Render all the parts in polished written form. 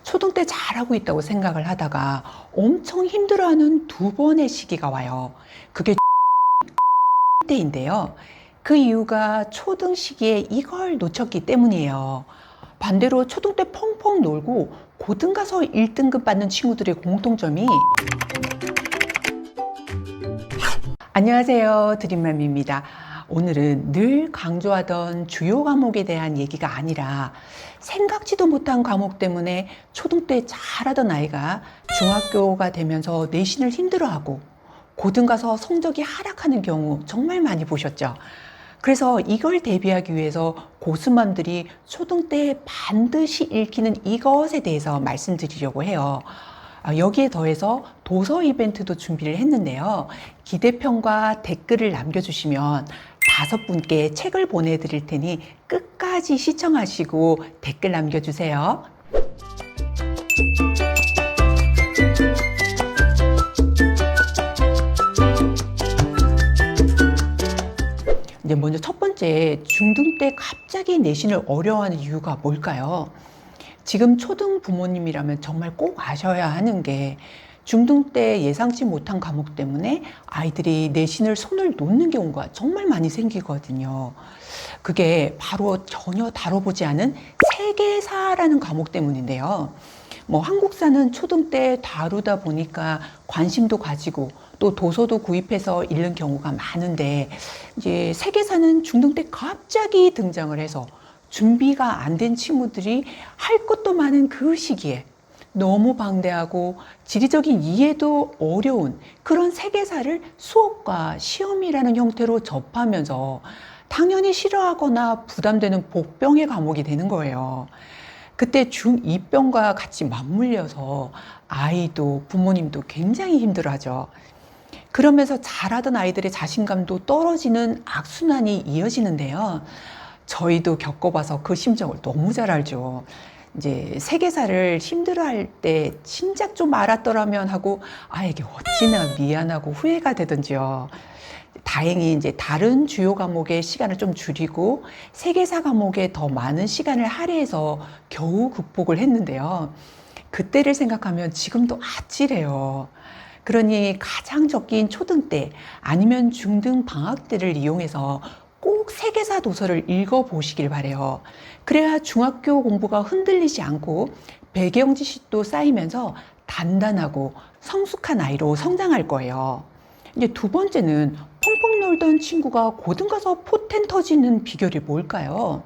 초등 때 잘하고 있다고 생각을 하다가 엄청 힘들어하는 두 번의 시기가 와요. 그게 때인데요. 그 이유가 초등 시기에 이걸 놓쳤기 때문이에요. 반대로 초등 때 펑펑 놀고 고등 가서 1등급 받는 친구들의 공통점이 안녕하세요. 드림맘입니다. 오늘은 늘 강조하던 주요 과목에 대한 얘기가 아니라 생각지도 못한 과목 때문에 초등 때 잘하던 아이가 중학교가 되면서 내신을 힘들어하고 고등 가서 성적이 하락하는 경우 정말 많이 보셨죠? 그래서 이걸 대비하기 위해서 고수맘들이 초등 때 반드시 읽히는 이것에 대해서 말씀드리려고 해요. 여기에 더해서 도서 이벤트도 준비를 했는데요. 기대평과 댓글을 남겨주시면 5분께 책을 보내드릴 테니 끝까지 시청하시고 댓글 남겨주세요. 이제 먼저 첫 번째, 중등 때 갑자기 내신을 어려워하는 이유가 뭘까요? 지금 초등 부모님이라면 정말 꼭 아셔야 하는 게 중등 때 예상치 못한 과목 때문에 아이들이 내신을 손을 놓는 경우가 정말 많이 생기거든요. 그게 바로 전혀 다뤄보지 않은 세계사라는 과목 때문인데요. 한국사는 초등 때 다루다 보니까 관심도 가지고 또 도서도 구입해서 읽는 경우가 많은데 이제 세계사는 중등 때 갑자기 등장을 해서 준비가 안 된 친구들이 할 것도 많은 그 시기에 너무 방대하고 지리적인 이해도 어려운 그런 세계사를 수업과 시험이라는 형태로 접하면서 당연히 싫어하거나 부담되는 복병의 과목이 되는 거예요. 그때 중2병과 같이 맞물려서 아이도 부모님도 굉장히 힘들어하죠. 그러면서 잘하던 아이들의 자신감도 떨어지는 악순환이 이어지는데요. 저희도 겪어봐서 그 심정을 너무 잘 알죠. 이제 세계사를 힘들어할 때 진작 좀 알았더라면 하고 아이에게 어찌나 미안하고 후회가 되던지요. 다행히 이제 다른 주요 과목의 시간을 좀 줄이고 세계사 과목에 더 많은 시간을 할애해서 겨우 극복을 했는데요. 그때를 생각하면 지금도 아찔해요. 그러니 가장 적긴 초등 때 아니면 중등 방학 때를 이용해서 꼭 세계사 도서를 읽어보시길 바래요. 그래야 중학교 공부가 흔들리지 않고 배경 지식도 쌓이면서 단단하고 성숙한 아이로 성장할 거예요. 이제 두 번째는 펑펑 놀던 친구가 고등 가서 포텐 터지는 비결이 뭘까요?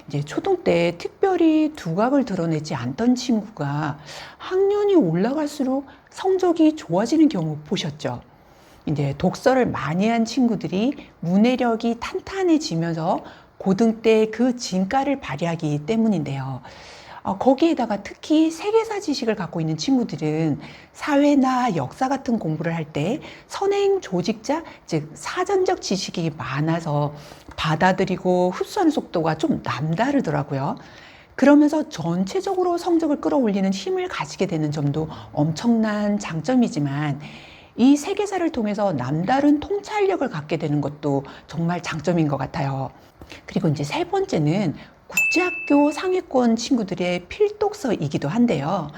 이제 초등 때 특별히 두각을 드러내지 않던 친구가 학년이 올라갈수록 성적이 좋아지는 경우 보셨죠? 이제 독서를 많이 한 친구들이 문해력이 탄탄해지면서 고등 때 그 진가를 발휘하기 때문인데요. 거기에다가 특히 세계사 지식을 갖고 있는 친구들은 사회나 역사 같은 공부를 할 때 선행 조직자, 즉 사전적 지식이 많아서 받아들이고 흡수하는 속도가 좀 남다르더라고요. 그러면서 전체적으로 성적을 끌어올리는 힘을 가지게 되는 점도 엄청난 장점이지만 이 세계사를 통해서 남다른 통찰력을 갖게 되는 것도 정말 장점인 것 같아요. 그리고 이제 세 번째는 국제학교 상위권 친구들의 필독서이기도 한데요.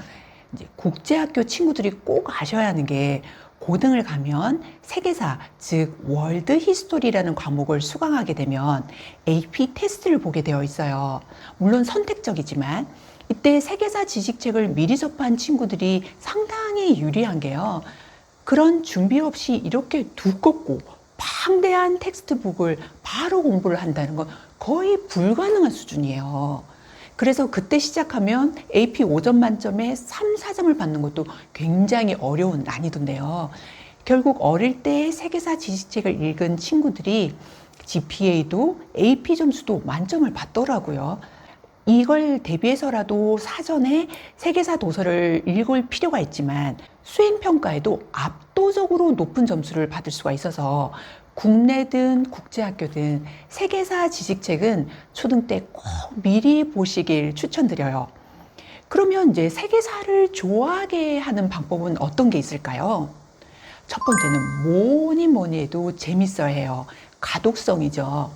이제 국제학교 친구들이 꼭 아셔야 하는 게 고등을 가면 세계사, 즉 월드 히스토리라는 과목을 수강하게 되면 AP 테스트를 보게 되어 있어요. 물론 선택적이지만 이때 세계사 지식책을 미리 접한 친구들이 상당히 유리한 게요. 그런 준비 없이 이렇게 두껍고 방대한 텍스트북을 바로 공부를 한다는 건 거의 불가능한 수준이에요. 그래서 그때 시작하면 AP 5점 만점에 3, 4점을 받는 것도 굉장히 어려운 난이도인데요. 결국 어릴 때 세계사 지식책을 읽은 친구들이 GPA도 AP 점수도 만점을 받더라고요. 이걸 대비해서라도 사전에 세계사 도서를 읽을 필요가 있지만 수행평가에도 압도적으로 높은 점수를 받을 수가 있어서 국내든 국제학교든 세계사 지식책은 초등 때 꼭 미리 보시길 추천드려요. 그러면 이제 세계사를 좋아하게 하는 방법은 어떤 게 있을까요? 첫 번째는 뭐니 해도 재밌어야 해요. 가독성이죠.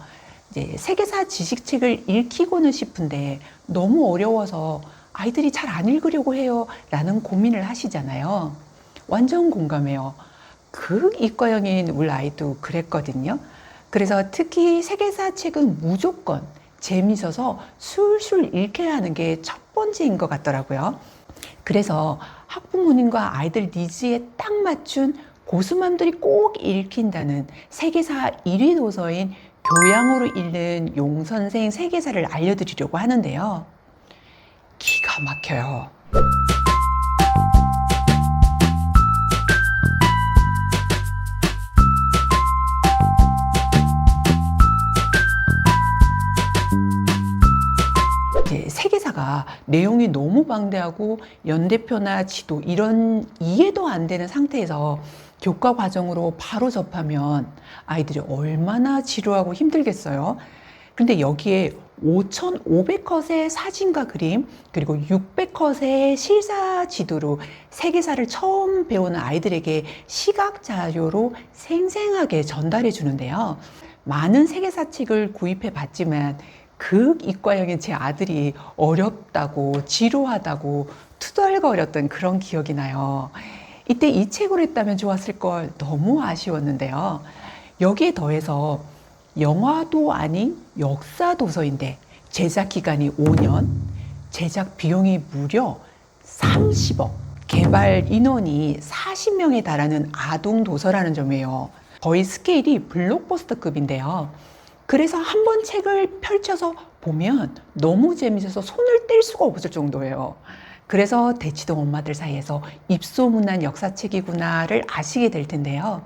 이제 세계사 지식책을 읽히고는 싶은데 너무 어려워서 아이들이 잘 안 읽으려고 해요 라는 고민을 하시잖아요. 완전 공감해요. 이과형인 우리 아이도 그랬거든요. 그래서 특히 세계사 책은 무조건 재미있어서 술술 읽혀야 하는 게 첫 번째인 것 같더라고요. 그래서 학부모님과 아이들 니즈에 딱 맞춘 고수맘들이 꼭 읽힌다는 세계사 1위 도서인 교양으로 읽는 용선생 세계사를 알려드리려고 하는데요. 기가 막혀요. 세계사가 내용이 너무 방대하고 연대표나 지도 이런 이해도 안 되는 상태에서 교과 과정으로 바로 접하면 아이들이 얼마나 지루하고 힘들겠어요. 근데 여기에 5,500컷의 사진과 그림 그리고 600컷의 실사 지도로 세계사를 처음 배우는 아이들에게 시각 자료로 생생하게 전달해 주는데요. 많은 세계사 책을 구입해 봤지만 이과형인 제 아들이 어렵다고 지루하다고 투덜거렸던 그런 기억이 나요. 이때 이 책으로 했다면 좋았을 걸 너무 아쉬웠는데요. 여기에 더해서 영화도 아닌 역사 도서인데 제작 기간이 5년, 제작 비용이 무려 30억, 개발 인원이 40명에 달하는 아동 도서라는 점이에요. 거의 스케일이 블록버스터급인데요. 그래서 한 번 책을 펼쳐서 보면 너무 재밌어서 손을 뗄 수가 없을 정도예요. 그래서 대치동 엄마들 사이에서 입소문난 역사책이구나를 아시게 될 텐데요.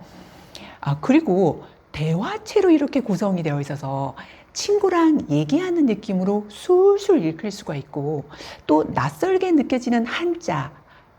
그리고 대화체로 이렇게 구성이 되어 있어서 친구랑 얘기하는 느낌으로 술술 읽힐 수가 있고 또 낯설게 느껴지는 한자,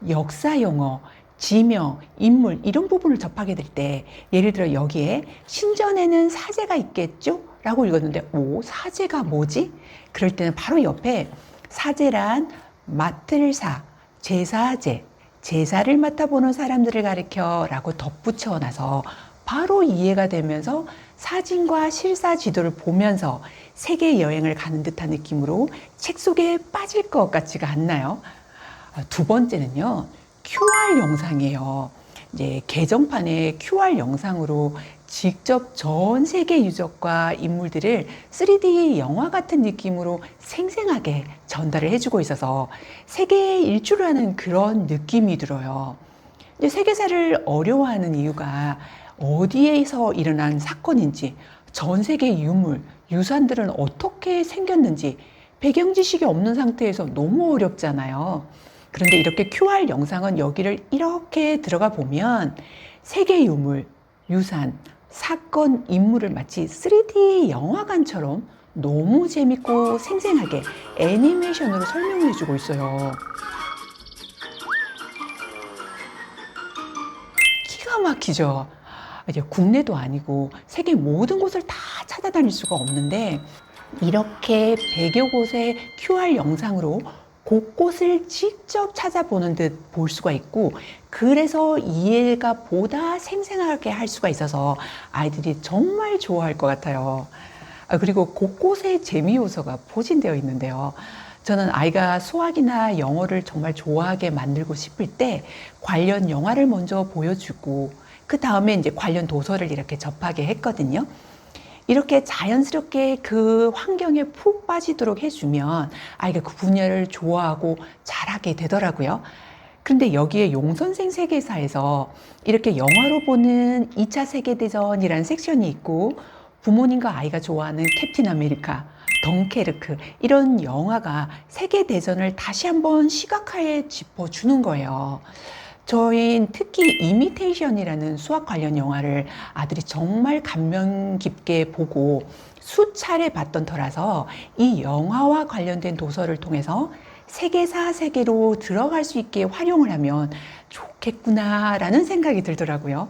역사 용어, 지명, 인물 이런 부분을 접하게 될 때 예를 들어 여기에 신전에는 사제가 있겠죠? 라고 읽었는데 사제가 뭐지? 그럴 때는 바로 옆에 사제란 맡을 사, 제사제, 제사를 맡아보는 사람들을 가리켜 라고 덧붙여 놔서 바로 이해가 되면서 사진과 실사 지도를 보면서 세계 여행을 가는 듯한 느낌으로 책 속에 빠질 것 같지가 않나요? 두 번째는요, QR 영상이에요. 이제 개정판의 QR 영상으로 직접 전 세계 유적과 인물들을 3D 영화 같은 느낌으로 생생하게 전달을 해주고 있어서 세계 일주를 하는 그런 느낌이 들어요. 이제 세계사를 어려워하는 이유가 어디에서 일어난 사건인지, 전 세계 유물, 유산들은 어떻게 생겼는지 배경 지식이 없는 상태에서 너무 어렵잖아요. 그런데 이렇게 QR 영상은 여기를 이렇게 들어가 보면 세계 유물, 유산, 사건, 인물을 마치 3D 영화관처럼 너무 재밌고 생생하게 애니메이션으로 설명을 해주고 있어요. 기가 막히죠? 이제 국내도 아니고 세계 모든 곳을 다 찾아다닐 수가 없는데 이렇게 100여 곳의 QR 영상으로 곳곳을 직접 찾아보는 듯 볼 수가 있고 그래서 이해가 보다 생생하게 할 수가 있어서 아이들이 정말 좋아할 것 같아요. 그리고 곳곳에 재미 요소가 포진되어 있는데요. 저는 아이가 수학이나 영어를 정말 좋아하게 만들고 싶을 때 관련 영화를 먼저 보여주고 그 다음에 이제 관련 도서를 이렇게 접하게 했거든요. 이렇게 자연스럽게 그 환경에 푹 빠지도록 해주면 아이가 그 분야를 좋아하고 잘하게 되더라고요. 그런데 여기에 용선생 세계사에서 이렇게 영화로 보는 2차 세계대전이라는 섹션이 있고 부모님과 아이가 좋아하는 캡틴 아메리카, 덩케르크 이런 영화가 세계대전을 다시 한번 시각화해 짚어주는 거예요. 저희 특히 이미테이션이라는 수학 관련 영화를 아들이 정말 감명 깊게 보고 수차례 봤던 터라서 이 영화와 관련된 도서를 통해서 세계사 세계로 들어갈 수 있게 활용을 하면 좋겠구나라는 생각이 들더라고요.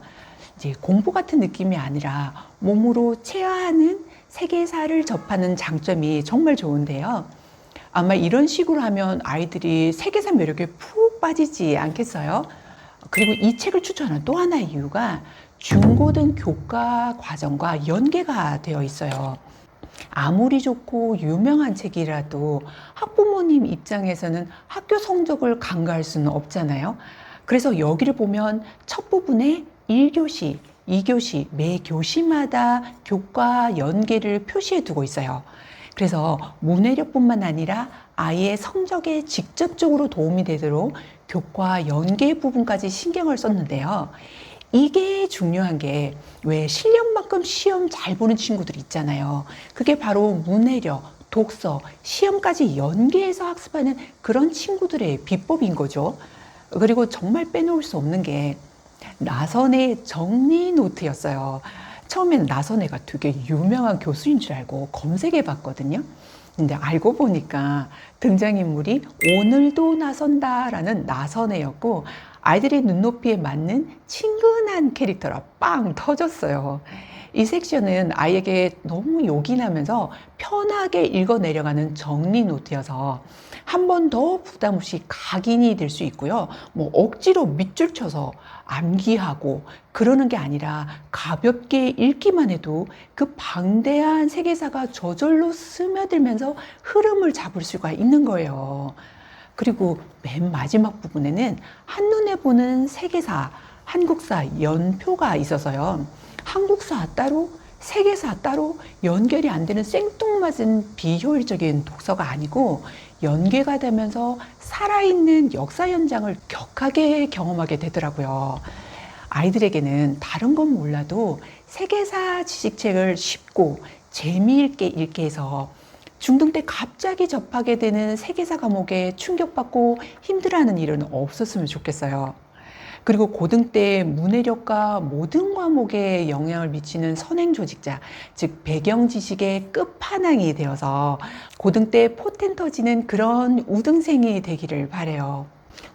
이제 공부 같은 느낌이 아니라 몸으로 체화하는 세계사를 접하는 장점이 정말 좋은데요. 아마 이런 식으로 하면 아이들이 세계사 매력에 푹 빠지지 않겠어요? 그리고 이 책을 추천하는 또 하나의 이유가 중고등 교과 과정과 연계가 되어 있어요. 아무리 좋고 유명한 책이라도 학부모님 입장에서는 학교 성적을 간과할 수는 없잖아요. 그래서 여기를 보면 첫 부분에 1교시, 2교시, 매 교시마다 교과 연계를 표시해 두고 있어요. 그래서 문해력뿐만 아니라 아이의 성적에 직접적으로 도움이 되도록 교과 연계 부분까지 신경을 썼는데요. 이게 중요한 게 왜 실력만큼 시험 잘 보는 친구들 있잖아요. 그게 바로 문해력, 독서, 시험까지 연계해서 학습하는 그런 친구들의 비법인 거죠. 그리고 정말 빼놓을 수 없는 게 나선의 정리 노트였어요. 처음에는 나선혜가 되게 유명한 교수인 줄 알고 검색해 봤거든요. 근데 알고 보니까 등장인물이 오늘도 나선다라는 나선혜였고 아이들의 눈높이에 맞는 친근한 캐릭터라 빵 터졌어요. 이 섹션은 아이에게 너무 요긴하면서 편하게 읽어 내려가는 정리 노트여서 한 번 더 부담 없이 각인이 될 수 있고요. 뭐 억지로 밑줄 쳐서 암기하고 그러는 게 아니라 가볍게 읽기만 해도 그 방대한 세계사가 저절로 스며들면서 흐름을 잡을 수가 있는 거예요. 그리고 맨 마지막 부분에는 한눈에 보는 세계사, 한국사 연표가 있어서요. 한국사 따로, 세계사 따로 연결이 안 되는 생뚱맞은 비효율적인 독서가 아니고 연계가 되면서 살아있는 역사 현장을 격하게 경험하게 되더라고요. 아이들에게는 다른 건 몰라도 세계사 지식책을 쉽고 재미있게 읽게 해서 중등 때 갑자기 접하게 되는 세계사 과목에 충격받고 힘들어하는 일은 없었으면 좋겠어요. 그리고 고등 때 문해력과 모든 과목에 영향을 미치는 선행조직자, 즉 배경 지식의 끝판왕이 되어서 고등 때 포텐 터지는 그런 우등생이 되기를 바라요.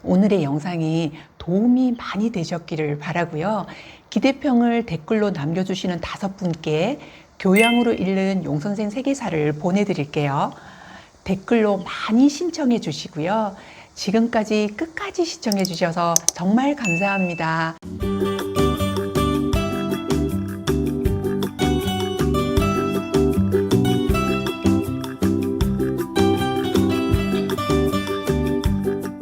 오늘의 영상이 도움이 많이 되셨기를 바라고요. 기대평을 댓글로 남겨주시는 5분께 교양으로 읽는 용선생 세계사를 보내드릴게요. 댓글로 많이 신청해 주시고요. 지금까지 끝까지 시청해 주셔서 정말 감사합니다.